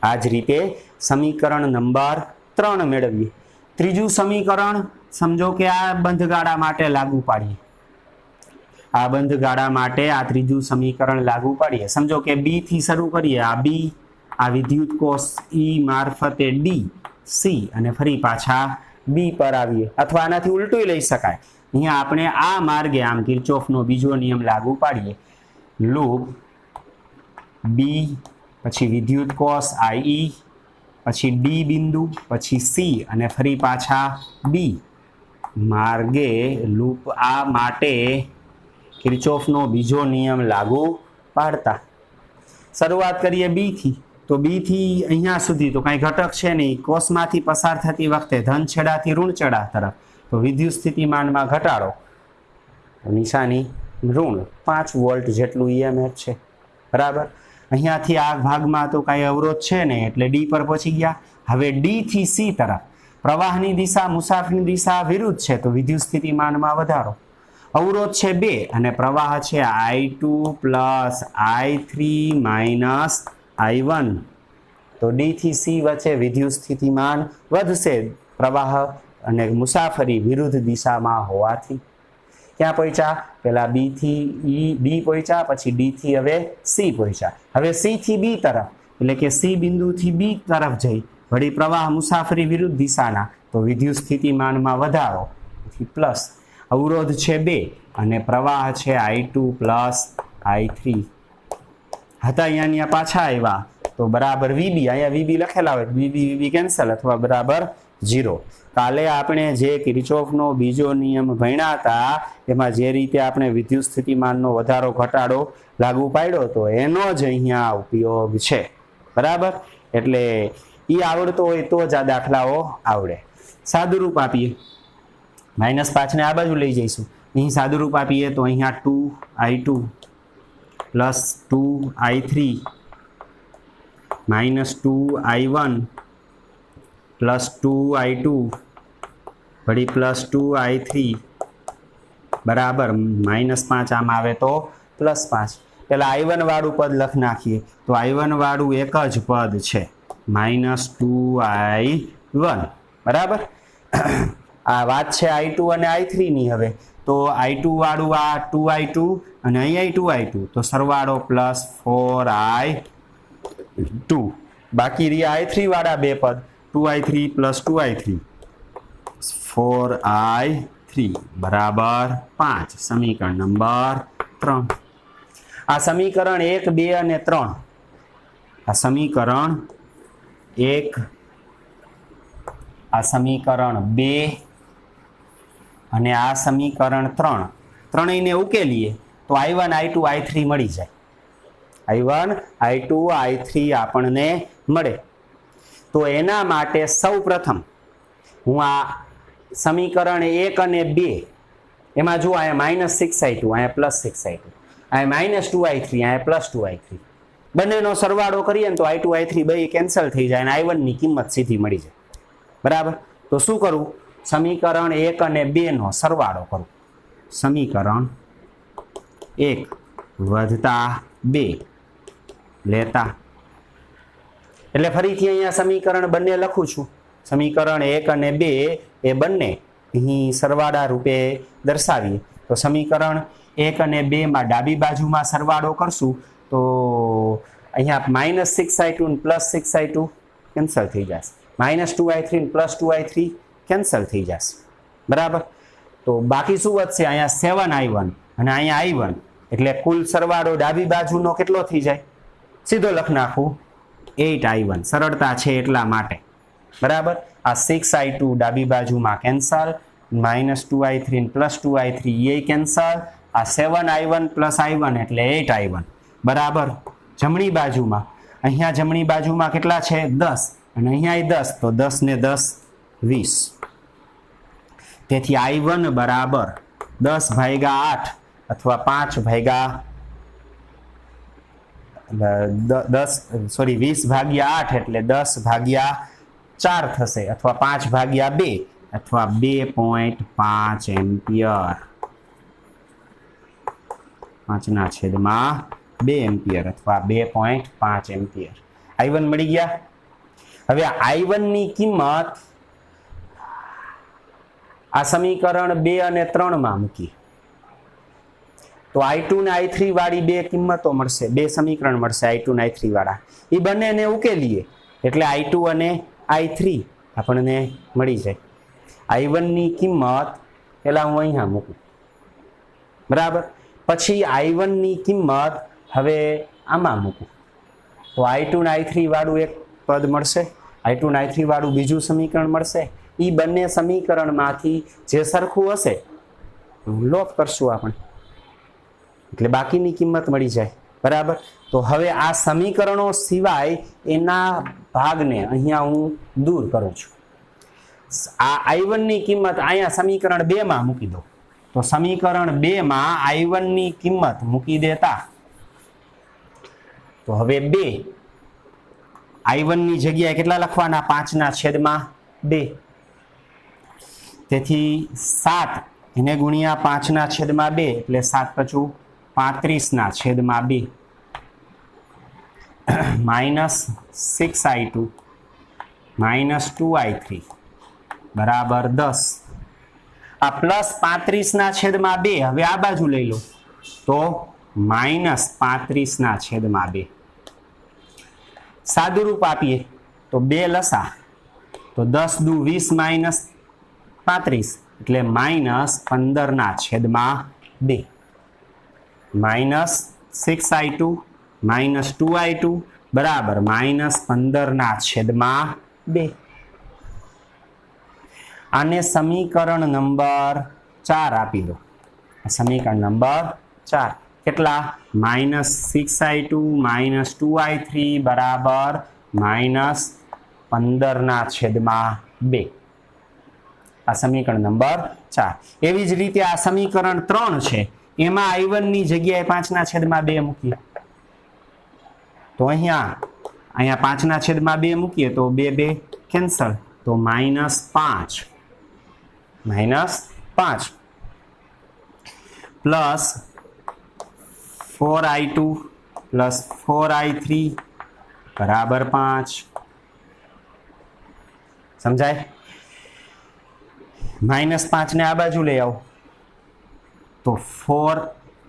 આ જ રીતે સમીકરણ નંબર 3 મેળવીએ. ત્રીજું સમીકરણ સમજો કે આ બંધગાળા માટે લાગુ પાડીએ. આ બંધગાળા માટે આ ત્રીજું સમીકરણ લાગુ પાડીએ. સમજો કે બી થી શરૂ કરીએ. આ બી, આ વિદ્યુત કોષ ઈ મારફતે ડી, સી અને ફરી પાછા બી પર આવીએ અથવા આનાથી ઉલટું લઈ શકાય. અહીંયા આપણે આ માર્ગે આમ કિર્ચોફનો બીજો નિયમ લાગુ પાડીએ. લૂપ બી પછી વિદ્યુત કોષ આઈ પછી ડી બિંદુ પછી સી અને ફરી પાછા બી માર્ગે લૂપ આ માટે કિર્ચોફનો બીજો નિયમ લાગુ પાડતા. શરૂઆત કરીએ બી થી. તો બી થી અહીંયા સુધી તો કાંઈ ઘટક છે નહીં. કોષમાંથી પસાર થતી વખતે ધન છેડાથી ઋણ છેડા તરફ તો વિદ્યુત સ્થિતિમાનમાં ઘટાડો. નિશાની ઋણ 5 વોલ્ટ જેટલું EMF છે. બરાબર. અહીંયાથી આ ભાગમાં તો કાંઈ અવરોધ છે નહીં એટલે ડી પર પહોંચી ગયા. હવે ડી થી સી તરફ પ્રવાહની દિશા મુસાફરીની દિશા વિરુદ્ધ છે તો વિદ્યુત સ્થિતિમાનમાં વધારો. અવરોધ છે 2 અને પ્રવાહ છે I2 plus I3 minus I1. તો ડી થી સી વચ્ચે વિદ્યુત સ્થિતિમાન વધશે પ્રવાહ અને મુસાફરી વિરુદ્ધ દિશામાં હોવાથી. ક્યાં પહોંચ્યા? પહેલા બી થી ડી પહોંચ્યા, પછી ડી થી હવે સી પહોંચ્યા. હવે સી થી બી તરફ એટલે કે સી બિંદુથી બી તરફ જઈ વળી પ્રવાહ મુસાફરી વિરુદ્ધ દિશાના તો વિદ્યુત સ્થિતિમાનમાં વધારો પ્લસ. અવરોધ છે 2 અને પ્રવાહ છે I2 પ્લસ I3. હતા અહીંયા પાછા આવ્યા તો બરાબર વીબી. અહીંયા વીબી લખેલા હોય વીબી કેન્સલ અથવા બરાબર 0. કાલે આપણે જે કિર્ચોફનો બીજો નિયમ ભણ્યા હતા એમાં જે રીતે આપણે વિદ્યુત સ્થિતિમાનનો વધારો ઘટાડો લાગુ પાડ્યો તો એનો જ અહીંયા ઉપયોગ છે. બરાબર. એટલે એ આવડતો હોય તો જ આ દાખલાઓ આવડે. સાદુરૂપ આપીએ. -5 ને આ બાજુ લઈ જઈશું. અહીં સાદુરૂપ આપીએ તો અહીંયા 2I2 plus 2I3 minus 2I1 plus 2I2 વળી પ્લસ 2I3 બરાબર -5 આમ આવે તો +5. પેલા I1 વાળું પદ લખી નાખીએ તો I1 વાળું એક જ પદ છે -2I1 બરાબર. આ વાત છે I2 અને I3 ની. હવે તો I2 વાળું આ 2I2 અને અહીંયા 2I2 તો સરવાળો +4I2 બાકી રહ્યા I3 વાળા બે પદ 2I3 + 2I3 4I3 બરાબર 5. સમીકરણ નંબર 3. આ સમીકરણ 1 2 અને 3 આ સમીકરણ 1 આ સમીકરણ 2 અને આ સમીકરણ 3 ત્રણેયને ઉકેલીએ તો I1 I2 I3 મળી જાય. I1 I2 I3 આપણને મળે. તો એના માટે સૌપ્રથમ હું આ સમીકરણ 1 અને 2 એમાં જો અહીંયા -6I2 અહીંયા +6I2 અહીંયા -2I3 અહીંયા +2I3 બંનેનો સરવાળો કરીએ ને તો I2 I3 બે કેન્સલ થઈ જાય અને I1 ની કિંમત સીધી મળી જાય બરાબર. તો શું કરું? સમીકરણ 1 અને 2 નો સરવાળો કરું. સમીકરણ 1 વધતા 2 લેતા એટલે ફરીથી અહીંયા સમીકરણ બંને લખું છું. સમીકરણ 1 અને 2 એ બંને અહીં સરવાળા રૂપે દર્શાવીએ તો સમીકરણ 1 અને 2 માં ડાબી બાજુમાં સરવાળો કરશું તો અહીંયા -6I2 અને +6I2 કેન્સલ થઈ જશે. -2I3 અને +2I3 કેન્સલ થઈ જશે બરાબર. તો બાકી શું વધશે? અહીંયા 7I1 અને અહીંયા I1 એટલે કુલ સરવાળો ડાબી બાજુનો કેટલો થઈ જાય? સીધો લખ નાખું 8I1 સરળતા છે એટલા માટે બરાબર. આ 6I2 ડાબી બાજુમાં કેન્સલ, -2I3 અને +2I3 એ કેન્સલ, આ 7I1 + I1 એટલે 8I1 બરાબર. જમણી બાજુમાં અહીંયા જમણી બાજુમાં કેટલા છે? 10 અને અહીંયા 10 તો 10 ને 10 20. તેથી I1 બરાબર 10/8 અથવા 20/8 એટલે 10/4 થશે અથવા 5/2 અથવા 2.5 એમ્પિયર 5/2 એમ્પિયર અથવા 2.5 એમ્પિયર I1 મળી ગયા. હવે I1 ની કિંમત આ સમીકરણ 2 અને 3 માં મૂકી તો I2 ને I3 વાળી બે કિંમતો મળશે, બે સમીકરણ મળશે I2 ને I3 વાળા. એ બંનેને ઉકેલીએ એટલે I2 અને I3 આપણને મળી જાય. I1 ની કિંમત પેલા હું અહીંયા મૂકું બરાબર. પછી I1 ની કિંમત હવે આમાં મૂકું તો I2 ને I3 વાળું એક પદ મળશે, I2 ને I3 વાળું બીજું સમીકરણ મળશે. એ બંને સમીકરણમાંથી જે સરખું હશે લોપ કરશું આપણે એટલે બાકીની કિંમત મળી જાય બરાબર. તો હવે આ સમીકરણો સિવાય એના ભાગને અહીંયા હું દૂર કરું છું. આ I1 ની કિંમત અહીંયા સમીકરણ 2 માં મૂકી દો તો સમીકરણ 2 માં I1 ની કિંમત મૂકી દેતા તો હવે 2 I1 ની જગ્યાએ કેટલા લખવાના? 5/2. તેથી 7 એને ગુણ્યા 5/2 એટલે 7 × 35/2 -6I2 -2I3 બરાબર 10. આ +35/2 હવે આ બાજુ લઈ લો તો -35/2. સાદુરૂપ આપીએ તો 2 લસા તો 10 × 20 - 35 એટલે -15/2 -6I2 -2I2 બરાબર -15/2. આને સમીકરણ નંબર 4 આપી દો. સમીકરણ નંબર 4 કેટલા? -6I2 -2I3 બરાબર -15/2. આ સમીકરણ નંબર 4. એવી જ રીતે આ સમીકરણ 3 છે એમાં I1 ની જગ્યાએ 5/2 મૂકીએ તો અહીંયા 5/2 મૂકીએ તો 2 કેન્સલ તો -5 પ્લસ 4i2 પ્લસ 4i3 બરાબર 5. સમજાય? -5 ને આ બાજુ લઈ આવો તો 4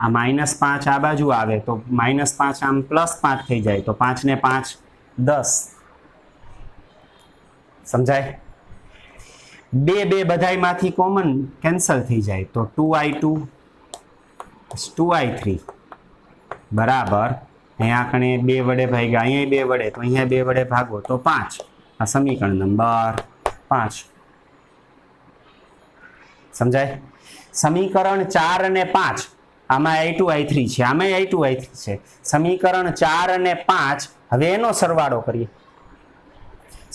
આ -5 આ બાજુ આવે તો -5 આમ +5 થઈ જાય તો 5 ને 5 10. સમજાય? 2 બધાયમાંથી કોમન કેન્સલ થઈ જાય તો 2i2 2i3 બરાબર અહીંયા કણે 2 વડે ભાગ્યા અહીંયા 2 વડે તો અહીંયા 2 વડે ભાગો તો 5. આ સમીકરણ નંબર 5. સમજાય? સમીકરણ 4 અને 5 આમાં i2 i3 છે, આમાં i2 i3 છે. સમીકરણ 4 અને 5 હવે એનો સરવાળો કરીએ.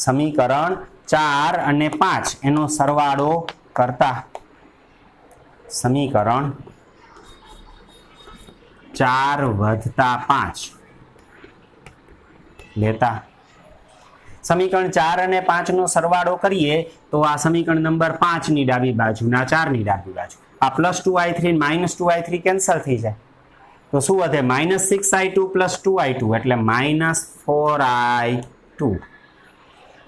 સમીકરણ 4 અને 5 એનો સરવાળો કરતા સમીકરણ 4 વત્તા 5 લેતા સમીકરણ 4 અને 5 નો સરવાળો કરીએ તો આ સમીકરણ નંબર 5 ની ડાબી બાજુ ના 4 ની ડાબી બાજુ આ +2i3 -2i3 કેન્સલ થઈ જાય તો શું વધે -6i2 + 2i2 એટલે -4i2.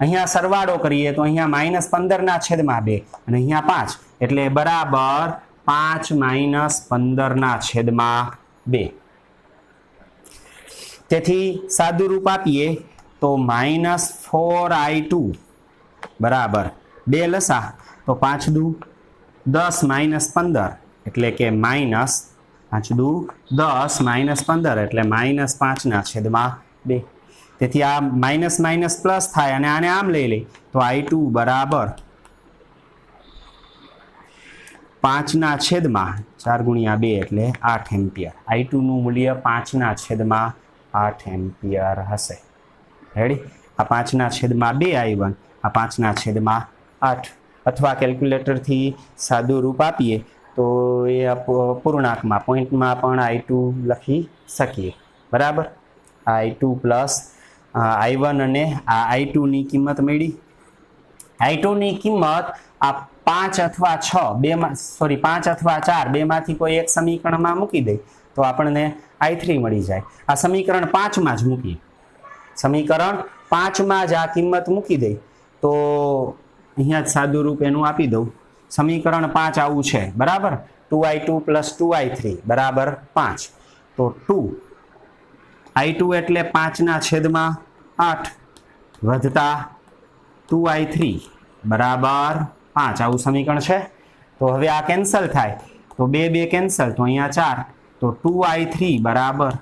અહીંયા સરવાળો કરીએ તો અહીંયા -15 ના છેદમાં 2 અને અહીંયા 5 એટલે બરાબર 5 - 15 ના છેદમાં 2. તેથી સાદું રૂપ આપીએ તો -4i2 બરાબર 2 લસા તો 5 દુ 10 - 15 એટલે કે -5 દુ 10 - 15 એટલે -5 ના છેદમાં 2. તેથી આ માઇનસ પ્લસ થાય અને આને આમ લઈ લઈ તો i2 બરાબર 5 ના છેદમાં 4 × 2 એટલે 8 એમ્પિયર. i2 નું મૂલ્ય 5 ના છેદમાં 8 એમ્પિયર હશે. રેડી? આ 5 ના છેદમાં 2 i1 આ 5 ના છેદમાં 8 અથવા કેલ્ક્યુલેટરથી સાદું રૂપ આપીએ તો એ પૂર્ણાંકમાં પોઈન્ટમાં પણ i2 લખી શકીએ. બરાબર? આ i2 પ્લસ i1 અને આ i2 ની કિંમત મળી. i2 ની કિંમત આ 5 અથવા 6 5 અથવા 4 બેમાંથી કોઈ એક સમીકરણમાં મૂકી દે તો આપણને i3 મળી જાય. આ સમીકરણ 5 માં જ મૂકીએ. સમીકરણ 5 માં જ આ કિંમત મૂકી દે તો અહીંયા જ સાદું રૂપ એનું આપી દઉં. સમીકરણ 5 આવું છે. બરાબર? 2i2 + 2i3 બરાબર 5 તો 2i2 એટલે 5 ના છેદમાં 8 વધતા 2i3 બરાબર 5 આવું સમીકરણ છે. તો હવે આ કેન્સલ થાય તો 2 કેન્સલ તો અહીંયા 4 તો 2i3 બરાબર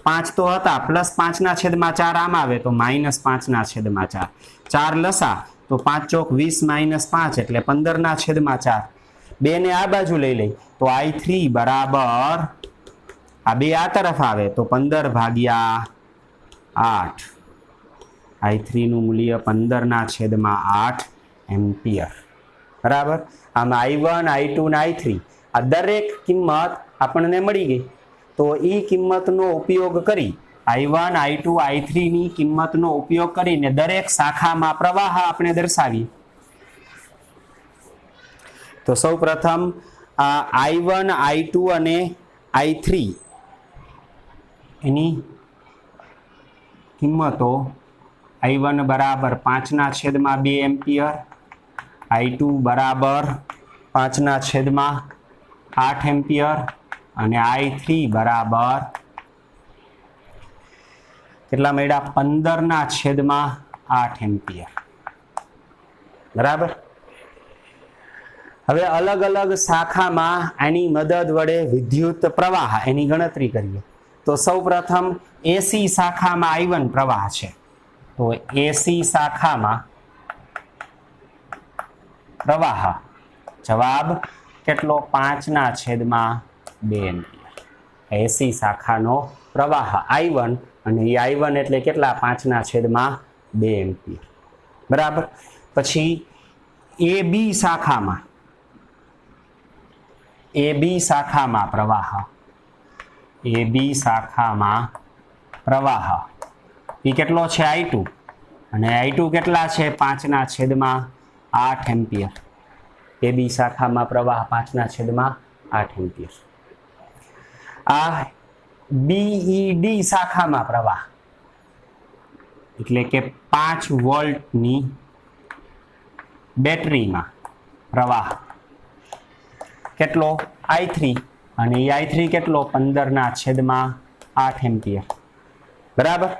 5 તો હતા +5 ના છેદમાં 4 આમ આવે તો -5 ના છેદમાં 4 4 લસા તો 5 ચોક 20 - 5 એટલે 15 ના છેદમાં 4 2 ને આ બાજુ લઈ લઈ તો i3 બરાબર આ 2 આ તરફ આવે તો 15 ભાગ્યા 8 i3 નું મૂલ્ય 15 ના છેદમાં 8 એમ્પિયર. બરાબર? આમાં i1 i2 અને i3 આ દરેક કિંમત આપણને મળી ગઈ તો એ કિંમતનો ઉપયોગ કરી i1 i2 i3 ની કિંમતનો ઉપયોગ કરીને દરેક શાખામાં પ્રવાહ આપણે દર્શાવીએ. તો સૌપ્રથમ આ i1 i2 અને i3 એની કિંમતો i1 બરાબર 5 ના છેદમાં 2 એમ્પિયર i2 બરાબર 5 ના છેદમાં 8 એમ્પિયર અને i3 બરાબર કેટલા મળ્યા 15 ના છેદમાં 8 એમ્પિયર. બરાબર? હવે અલગ અલગ શાખામાં આની મદદ વડે વિદ્યુત પ્રવાહ એની ગણતરી કરીએ તો સૌપ્રથમ એસી શાખામાં i1 પ્રવાહ છે તો એસી શાખામાં પ્રવાહ જવાબ કેટલો 5 ના છેદમાં 2 એમ્પિયર. એસી શાખાનો પ્રવાહ i1 અને એ i1 એટલે કેટલા 5 ના છેદમાં 2 એમ્પિયર. બરાબર? પછી એબી શાખામાં પ્રવાહ એ કેટલો છે i2 અને i2 કેટલા છે 5 ના છેદમાં 8 એમ્પિયર. એબી શાખામાં પ્રવાહ 5 ના છેદમાં 8 એમ્પિયર. આ BED શાખામાં પ્રવાહ એટલે કે 5 વોલ્ટની બેટરીમાં પ્રવાહ કેટલો I3 અને એ I3 કેટલો 15/8 એમ્પિયર બરાબર.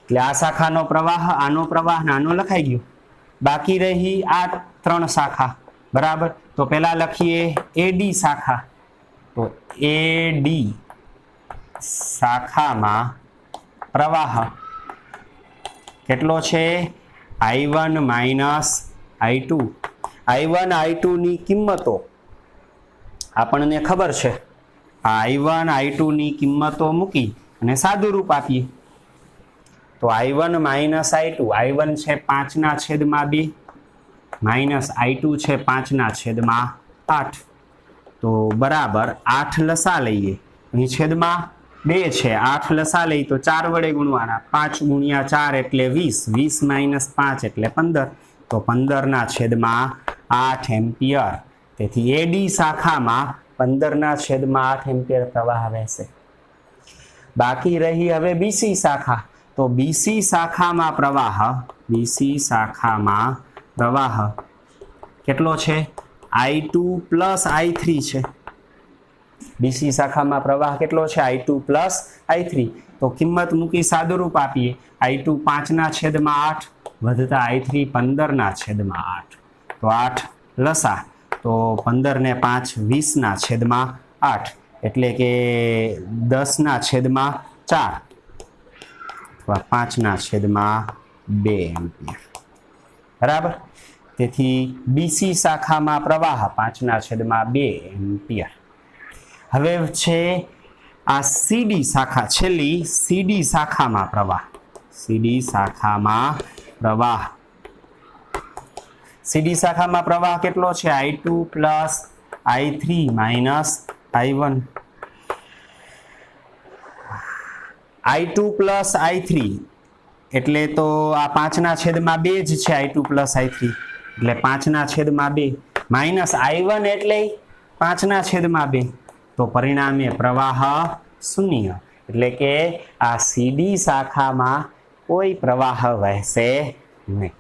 એટલે આ શાખાનો પ્રવાહ આનો પ્રવાહ નાનો લખાઈ ગયો. બાકી રહી આ 3 શાખા બરાબર. તો પહેલા લખીએ AD શાખા. તો AD શાખામાં પ્રવાહ કેટલો છે I1 - I2. I1 I2 ની કિંમતો આપણને ખબર છે. આ I1 I2 ની કિંમતો મૂકી અને સાદું રૂપ આપીએ તો I1 - I2 I1 છે 5/2 માઇનસ I2 છે 5/8 તો બરાબર 8 લસા લઈએ. અહીં છેદમાં 2 છે 8 લસા લઈ તો 4 વડે ગુણવાના 5 × 4 એટલે 20 20 - 5 એટલે 15 તો 15/8 એમ્પિયર. તેથી AD શાખામાં 15/8 એમ્પિયર પ્રવાહ વહેશે. બાકી રહી હવે BC શાખા. તો BC શાખામાં પ્રવાહ કેટલો છે I2 + I3 છે. BC શાખામાં પ્રવાહ કેટલો છે I2 + I3. તો કિંમત મૂકી સાદુરૂપ આપીએ I2 5/8 વધતા I3 15/8 તો 8 લસા તો 15 ને 5 20/8 એટલે કે 10/4 અથવા 5/2 એમ્પિયર બરાબર. તેથી BC શાખામાં પ્રવાહ 5/2 એમ્પિયર. હવે છે આ CD શાખા છેલ્લી CD શાખામાં પ્રવાહ. CD શાખામાં પ્રવાહ કેટલો છે I2 + I3 - I1. I2 + I3 એટલે તો આ 5/2 જ છે I2 + I3 એટલે 5/2 માઇનસ I1 એટલે 5/2 તો પરિણામે પ્રવાહ 0 એટલે કે આ CD શાખામાં કોઈ પ્રવાહ વહેશે નહીં.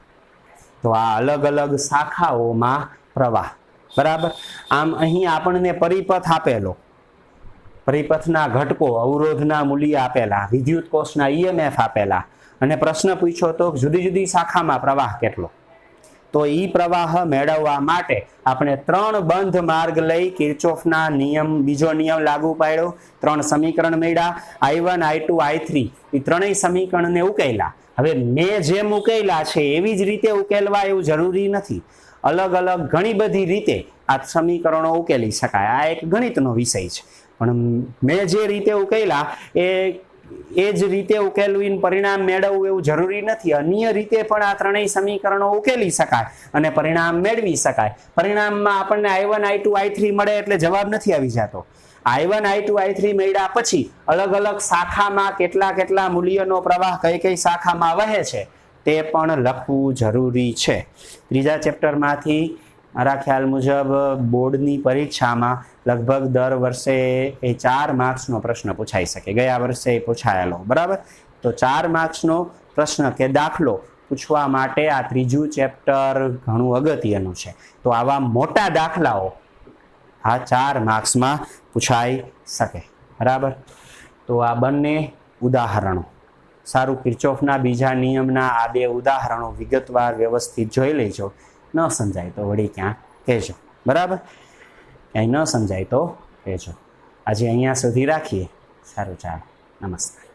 તો આ અલગ અલગ શાખાઓમાં પ્રવાહ બરાબર. આમ અહીં આપણને પરિપથ આપેલો, પરિપથના ઘટકો અવરોધના મૂલ્ય આપેલા, વિદ્યુત કોષના EMF આપેલા અને પ્રશ્ન પૂછ્યો તો જુદી જુદી શાખામાં પ્રવાહ કેટલો. તો એ પ્રવાહ મેળવવા માટે આપણે 3 બંધ માર્ગ લઈ કિર્ચોફના નિયમ બીજો નિયમ લાગુ પાડ્યો. 3 સમીકરણ મળ્યા I1 I2 I3 એ ત્રણેય સમીકરણને ઉકેલ્યા. હવે મેં જેમ ઉકેલ્યા છે એવી જ રીતે ઉકેલવા એવું જરૂરી નથી. અલગ અલગ ઘણી બધી રીતે આ સમીકરણો ઉકેલી શકાય. આ એક ગણિતનો વિષય છે પણ મેં જે રીતે ઉકેલ્યા એ જ રીતે ઉકેલવીને પરિણામ મેળવવું એવું જરૂરી નથી. અન્ય રીતે પણ આ ત્રણેય સમીકરણો ઉકેલી શકાય અને પરિણામ મેળવી શકાય. પરિણામમાં આપણને I1 I2 I3 મળે એટલે જવાબ નથી આવી જતો. I1 I2 I3 મળ્યા પછી અલગ અલગ શાખામાં કેટલા મૂલ્યનો પ્રવાહ કઈ શાખામાં વહે છે તે પણ લખવું જરૂરી છે. ત્રીજા ચેપ્ટરમાંથી મારા ખ્યાલ મુજબ બોર્ડની પરીક્ષામાં લગભગ દર વર્ષે એ 4 માર્ક્સનો પ્રશ્ન પૂછાઈ શકે. ગયા વર્ષે પૂછાયેલો બરાબર. તો 4 માર્ક્સનો પ્રશ્ન કે દાખલો પૂછવા માટે આ ત્રીજું ચેપ્ટર ઘણું અગત્યનું છે. તો આવા મોટા દાખલાઓ આ 4 માર્ક્સમાં પૂછાઈ શકે બરાબર. તો આ બંને ઉદાહરણો સારું કિર્ચોફના બીજા નિયમના આ 2 ઉદાહરણો વિગતવાર વ્યવસ્થિત જોઈ લેજો. ન સમજાય તો વળી ક્યાં કહેજો બરાબર. ક્યાંય ન સમજાય તો કહેજો. આજે અહીંયા સુધી રાખીએ. સારું ચાલો નમસ્કાર.